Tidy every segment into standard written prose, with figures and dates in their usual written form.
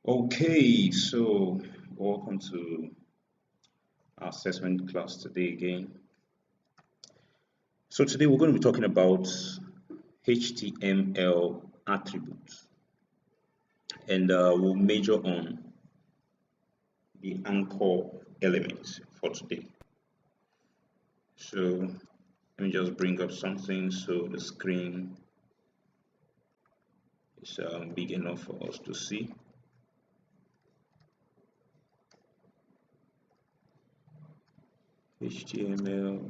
Okay, so welcome to our assessment class today again. So today we're going to be talking about HTML attributes, and we'll major on the anchor elements for today. So let me just bring up something so the screen is big enough for us to see. HTML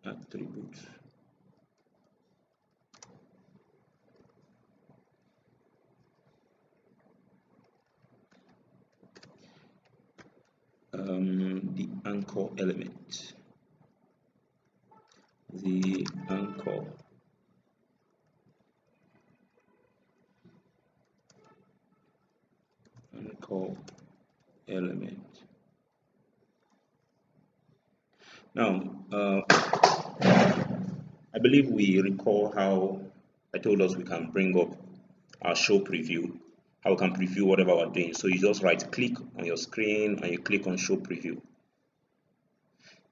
attributes. The anchor element. The anchor element. Now, I believe we recall how I told us we can bring up our show preview, how we can preview whatever we're doing. So you just right click on your screen and you click on show preview.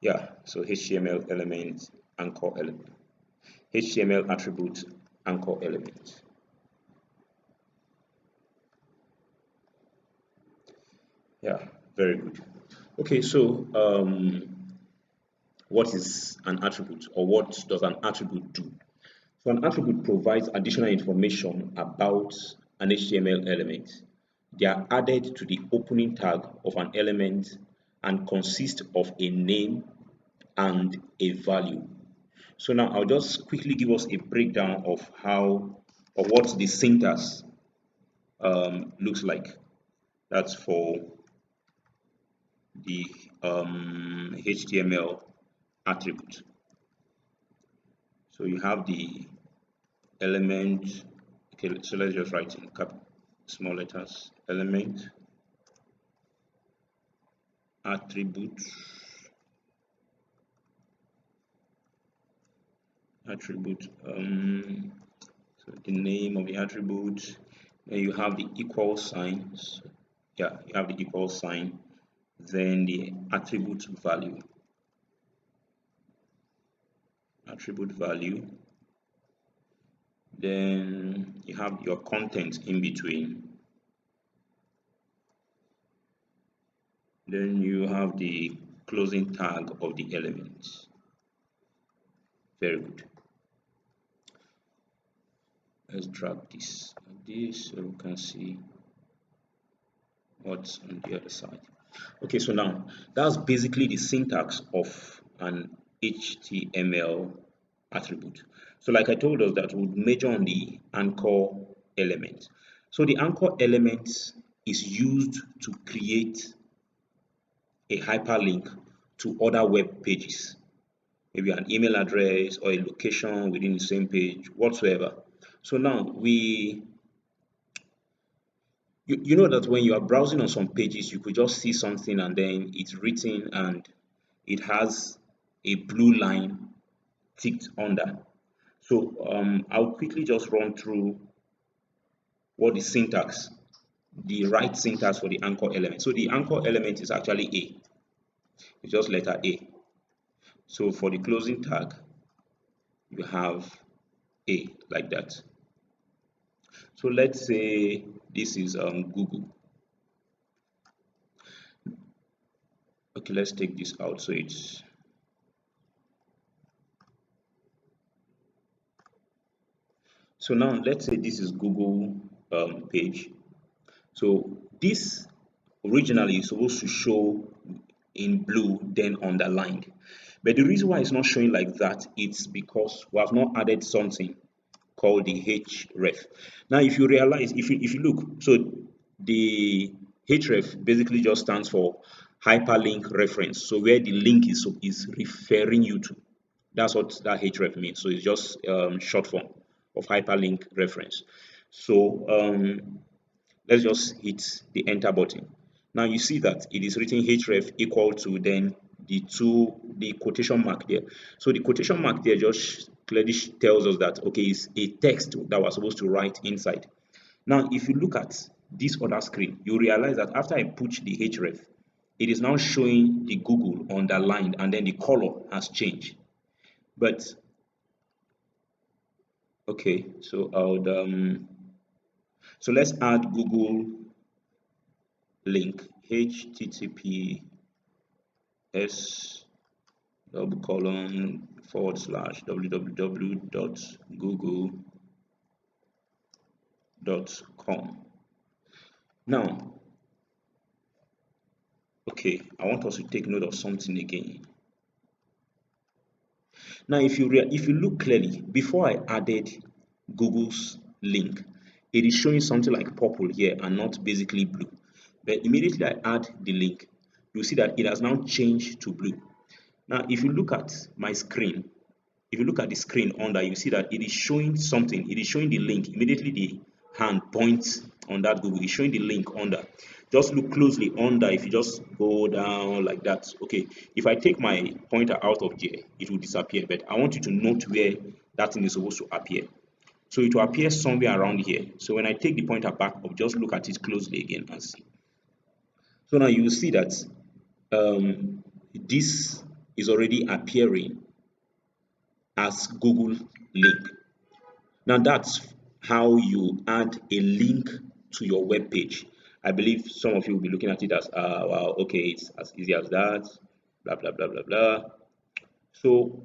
Yeah, so HTML element, anchor element, HTML attribute, anchor element. Yeah, very good. Okay, so what is an attribute, or what does an attribute do? So an attribute provides additional information about an HTML element. They are added to the opening tag of an element and consist of a name and a value. So now I'll just quickly give us a breakdown of what the syntax looks like. That's for the HTML attribute. So you have the element. Okay, so let's just write in small letters. Element, attribute, so the name of the attribute. Then you have the equal signs. Yeah, you have the equal sign. Then the attribute value. Then you have your content in between. Then you have the closing tag of the element. Very good. Let's drag this like this so we can see what's on the other side. Okay, so now that's basically the syntax of an HTML attribute. So like I told us that we'd major on the anchor element. So the anchor element is used to create a hyperlink to other web pages, maybe an email address or a location within the same page, whatsoever. So now you know that when you are browsing on some pages, you could just see something and then it's written and it has a blue line ticked under. So I'll quickly just run through what the right syntax for the anchor element. So the anchor element is actually A. It's just letter A. So for the closing tag, you have A like that. So let's say this is Google. Okay, let's take this out. So it's so now let's say this is Google page. So this originally is supposed to show in blue, then underlined. But the reason why it's not showing like that, it's because we have not added something called the href. Now, if you realize, if you look, so the href basically just stands for hyperlink reference. So where the link is referring you to, that's what that href means. So it's just short form of hyperlink reference. So let's just hit the enter button. Now you see that it is written href equal to then the quotation mark there. So the quotation mark there just clearly tells us that okay, it's a text that we're supposed to write inside. Now if you look at this other screen, you realize that after I push the href, it is now showing the Google underlined and then the color has changed. But okay, so so let's add Google link, https double colon forward slash www.google.com. Now, okay, I want us to take note of something again. Now, if you look clearly, before I added Google's link, it is showing something like purple here and not basically blue. But immediately I add the link, you see that it has now changed to blue. Now, if you look at my screen, if you look at the screen under, you see that it is showing something. It is showing the link. Immediately the hand points on that Google. It's showing the link under. Just look closely under. If you just go down like that, okay. If I take my pointer out of there, it will disappear. But I want you to note where that thing is supposed to appear. So it will appear somewhere around here. So when I take the pointer back up, just look at it closely again and see. So now you will see that this is already appearing as Google link. Now that's how you add a link to your web page. I believe some of you will be looking at it as, well, okay, it's as easy as that, blah, blah, blah, blah, blah. So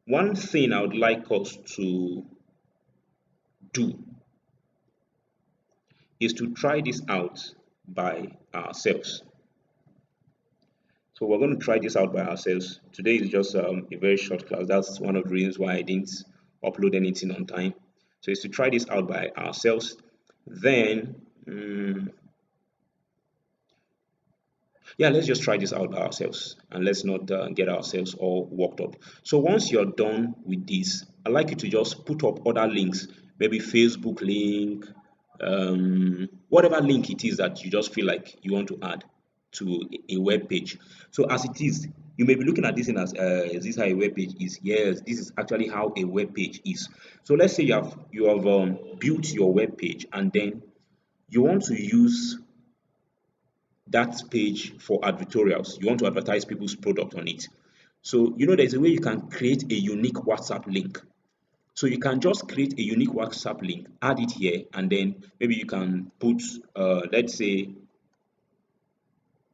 one thing I would like us to do is to try this out by ourselves. So we're going to try this out by ourselves. Today is just a very short class. That's one of the reasons why I didn't upload anything on time. So it's to try this out by ourselves. Then, yeah, let's just try this out by ourselves and let's not get ourselves all worked up. So once you're done with this, I'd like you to just put up other links, maybe Facebook link, whatever link it is that you just feel like you want to add to a web page. So as it is, you may be looking at this thing as, is this how a web page is? Yes, this is actually how a web page is. So let's say you have built your web page and then you want to use that page for advertorials. You want to advertise people's product on it. So there's a way you can create a unique WhatsApp link. So you can just create a unique WhatsApp link, add it here, and then maybe you can put let's say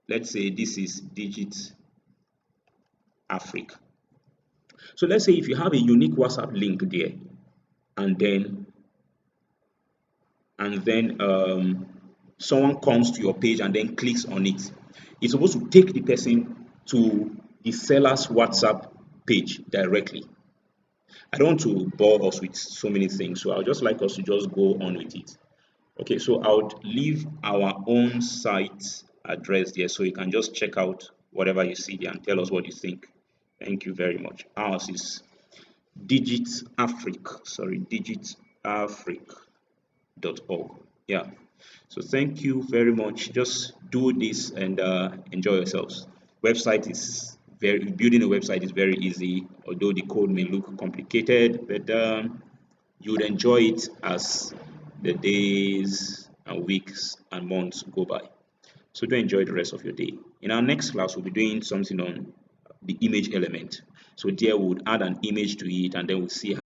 this is Digit Africa. So let's say if you have a unique WhatsApp link there, and then someone comes to your page and then clicks on it, it's supposed to take the person to the seller's WhatsApp page directly. I don't want to bore us with so many things, so I would just like us to just go on with it. Okay, so I would leave our own site address there so you can just check out whatever you see there and tell us what you think. Thank you very much. Ours is digitafric.org. Yeah. So thank you very much. Just do this and enjoy yourselves. Building a website is very easy, although the code may look complicated, but you would enjoy it as the days and weeks and months go by. So do enjoy the rest of your day. In our next class, we'll be doing something on the image element. So there we would add an image to it and then we'll see